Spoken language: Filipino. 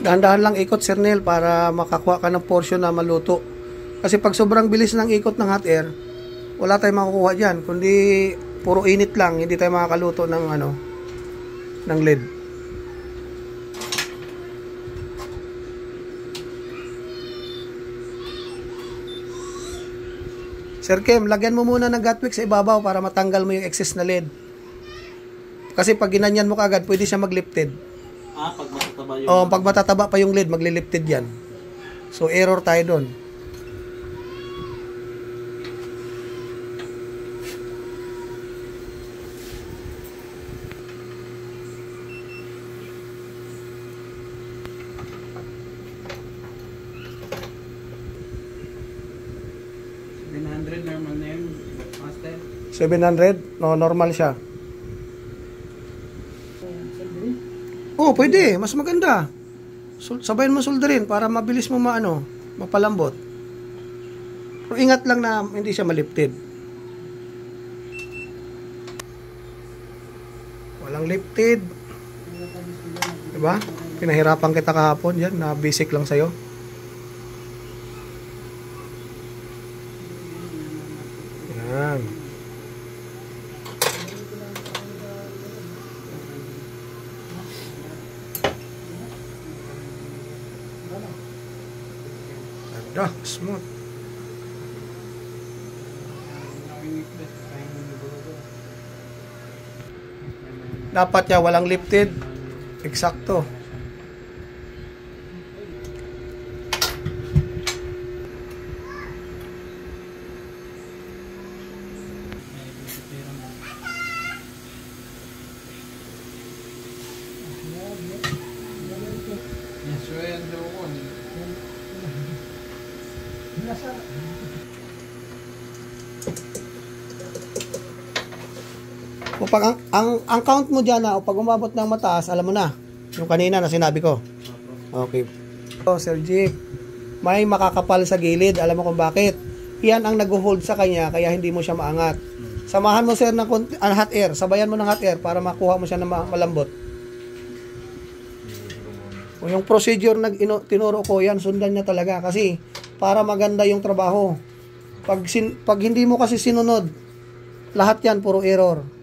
Dahan-dahan lang ikot, Sir Neil, para makakuha ka ng portion na maluto. Kasi pag sobrang bilis ng ikot ng hot air, wala tayong makukuha dyan. Kundi puro init lang, hindi tayo makakaluto ng ng lead. Sir Kem, lagyan mo muna ng Gatwick sa ibabaw para matanggal mo yung excess na lead. Kasi pag ginanyan mo kagad, pwede siya maglifted. Pag matataba yung... Oo, pag matataba pa yung lead, maglilifted yan. So, error tayo doon. Normal na yun, master. 700? No, normal siya. Oh, pwede. Mas maganda. Sabayan mo solderin para mabilis mo mapalambot. Pero ingat lang na hindi siya malipted. Walang lifted. Diba? Pinahirapan kita kahapon yan. Na basic lang sa'yo. Yan. Ganda, smooth. Dapat niya walang lifted. Eksakto. O pag ang count mo diyan o pag umabot ng mataas, alam mo na. Yung kanina na sinabi ko. Okay. So, Sir Jake, may makakapal sa gilid. Alam mo kung bakit? Yan ang nag-hold sa kanya kaya hindi mo siya maangat. Samahan mo, sir, ng hot air. Sabayan mo ng hot air para makuha mo siya na malambot. O yung procedure na tinuro ko, yan, sundan niya talaga. Kasi para maganda yung trabaho. Pag hindi mo kasi sinunod, lahat yan puro error.